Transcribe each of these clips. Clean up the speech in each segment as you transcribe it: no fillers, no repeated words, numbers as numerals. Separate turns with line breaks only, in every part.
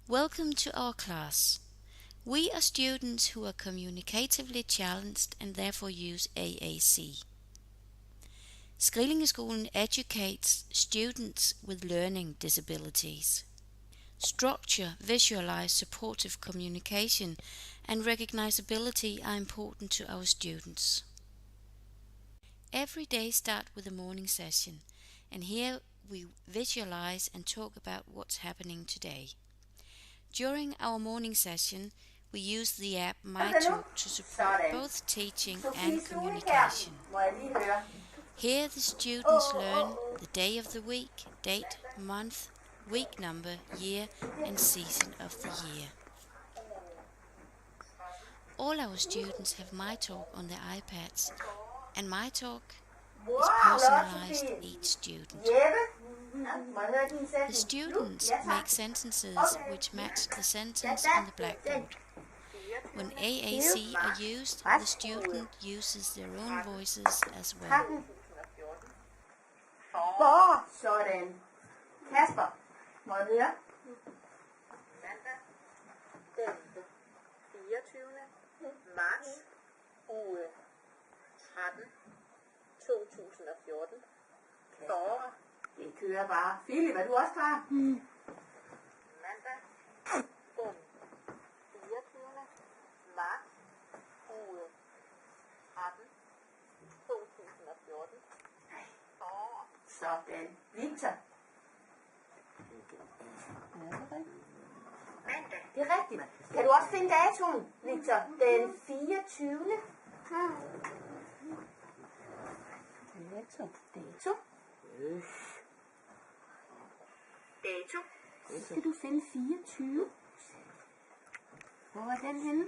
Welcome to our class. We are students who are communicatively challenged and therefore use AAC. Skrillingeskolen educates students with learning disabilities. Structure, visualize, supportive communication and recognizability are important to our students. Every day start with a morning session, and here we visualize and talk about what's happening today. During our morning session, we use the app MyTalk to support both teaching and communication. Here the students learn the day of the week, date, month, week number, year and season of the year. All our students have MyTalk on their iPads, and MyTalk is personalized each student. The students make sentences which match the sentence on the blackboard. When AAC are used, the student uses their own voices as well.
Sådan. Kasper, må jeg høre?
Mandag den 24. marts uge 13 2014. Forår.
Det kører bare. Philip, er du også klar?
Mandag den 24. marts uge 13 2014. Forår.
Sådan. Victor.
Mandag.
Det er rigtigt. Kan du også finde datoen, Victor? Den 24. Dato.
Dato.
Så skal du finde 24. Hvor er den henne?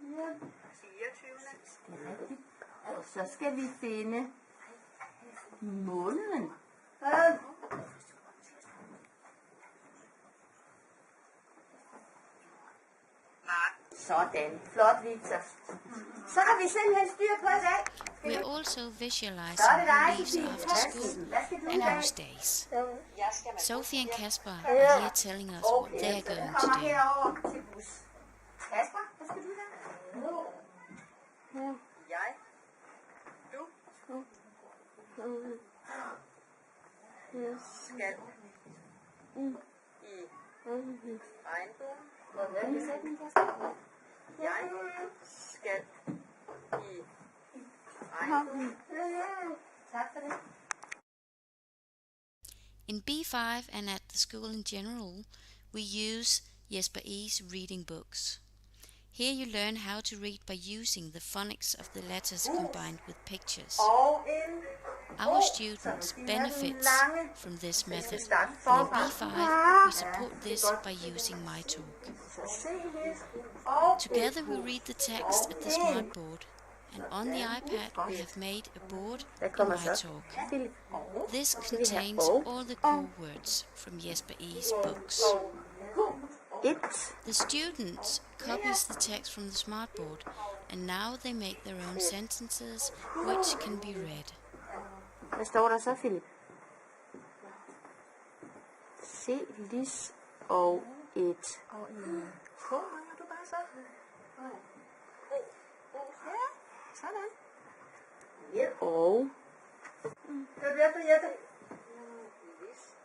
Ja,
24.
det er rigtigt. Og så skal vi finde måneden. Sådan. Flot, Victor. Så har vi simpelthen styr på os alt.
We also visualize our lives after school and our days. Sophie and Kasper are here telling us what they are going to
Kommer
do.
herover til bus. Kasper, hvad skal du her?
Jeg. Du. Skal. I. Regnbuen.
Hvad er sætning, Kasper?
Jeg skal i regnbuen.
Tak for det.
In B5 and at the school in general, we use Jesper E's reading books. Here you learn how to read by using the phonics of the letters combined with pictures.
Og en
Our students benefit from this method, and in B5 we support this by using MyTalk. Together we read the text at the smartboard, and on the iPad we have made a board in MyTalk. This contains all the core words from Jesper E's books. The students copies the text from the smartboard, and now they make their own sentences which can be read.
Hvad står der så, Philip? Se, lis og et.
Og en K, mangler du bare så? Ja, sådan.
Og.
Hør du efter, Jette? Lis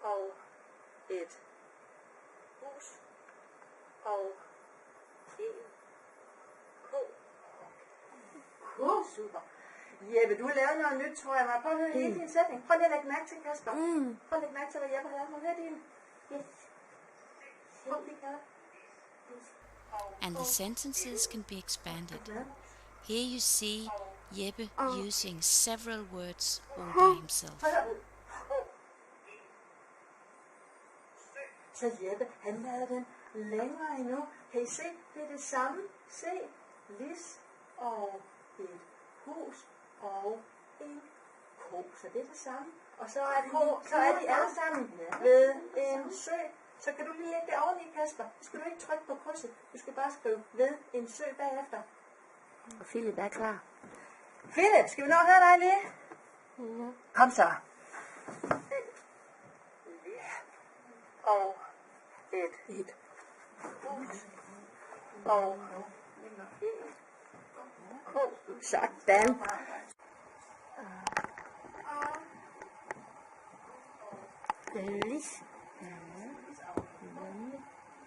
og et hus og en K.
Super. Jeppe, du har lavet noget nyt, tror jeg. Prøv at høre hele din sætning. Prøv lige at lægge mærke til, Kasper. Prøv at lægge mærke til, hvad Jeppe har lavet. Må høre din. Yes. Prøv lige at
And the sentences can be expanded. Here you see Jeppe using several words all by himself.
Så Jeppe, han lavede den længere endnu. Kan I se? Det er det samme. Se, lis og et hus og en ko. Så det er det samme. Og så er de alle sammen ved en sø. Så kan du lige lægge det oveni, Kasper. Så skal du ikke trykke på krydset. Du skal bare skrive ved en sø bagefter. Og Philip er klar. Philip, skal vi nå at høre dig lige? Ja. Kom så.
og et hus og ko.
Sådan. Lis.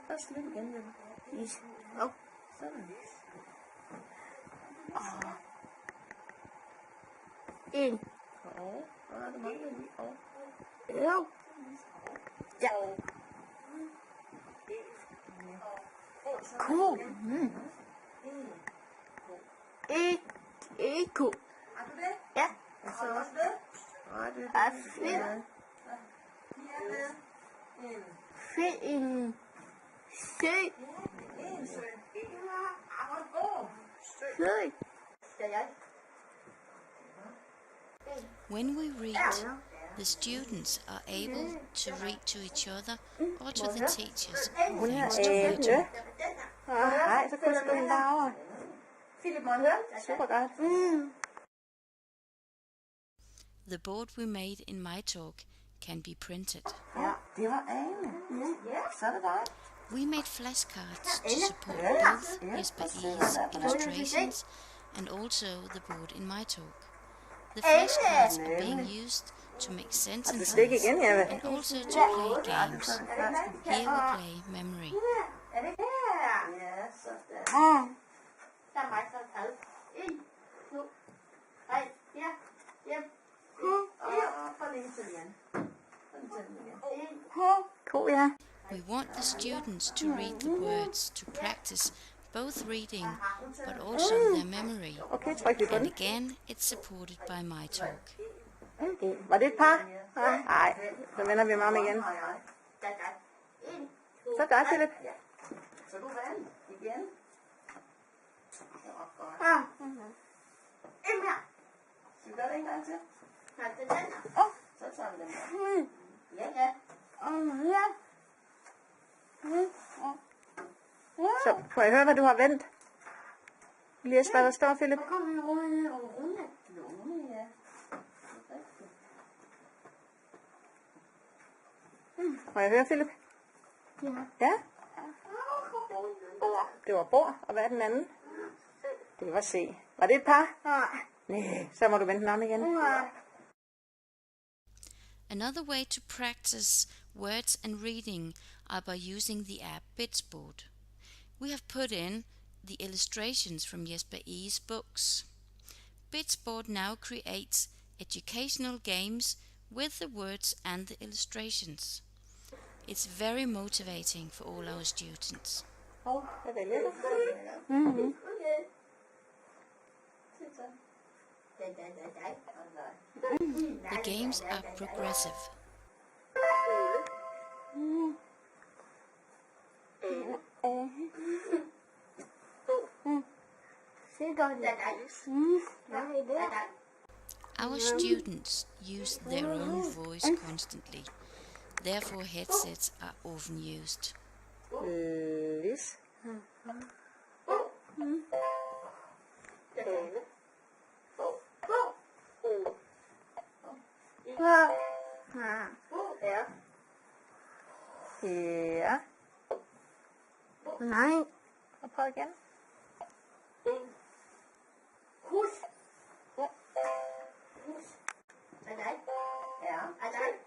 Først lidt igen, Jeppe.
Lis. Og
Sådan.
en.
Og, hvad er det mangler lige? Og,
Jo. Ja. Ko. Ko.
har du det?
Ja.
Og så også det? Nej, det
Er
er
fedt.
Her med en
Find en sø.
en sø.
Sø. Skal jeg?
When we read, the students are able to read to each other or to the teachers, thanks to writing.
Nej, så kunne du den derovre.
Philip, må jeg høre?
Super godt.
The board we made in my talk can be printed.
Ja, det var Ane. Så er det dig.
We made flashcards to support both Jesper E's illustrations and also the board in my talk. The flashcards are being used to make sentences
Stik igen, Jeppe.
and also to play games. Here we play memory.
Er det her?
Ja, sådan.
Der er mig, der har taget. 1, 2, 3, 4, 5,
Og forlænge til igen.
Ko, ja.
We want the students to read the words to practice both reading but also their memory.
Okay, tryk lige på
And
den.
again, it's supported by my talk.
Var det et par? Nej, så vender vi ham igen. Så godt, Philip. Så du vandt igen. Det var godt.
En mere.
Skal vi gøre det en gang til?
Ja, det er den her.
Så tager vi den her.
Ja, ja.
Så får jeg høre, hvad du har vendt. Læs, hvad der står, Philip.
Så kommer vi runde over runde.
Låne, ja. Må jeg høre, Philip?
Ja.
Ja? Det var bord, og hvad er den anden? Det var C. Var det et par?
Nej.
Nej, så må du vente den om igen.
Another way to practice words and reading are by using the app Bitsboard. We have put in the illustrations from Jesper E's books. Bitsboard now creates educational games with the words and the illustrations. It's very motivating for all our students.
Jeg vælger det.
The games are progressive. Our students use their own voice constantly. Therefore, headsets are often used.
Lis. Ja.
Nej.
Og prøv igen.
Hus. Er dig?
Ja.
Er dig?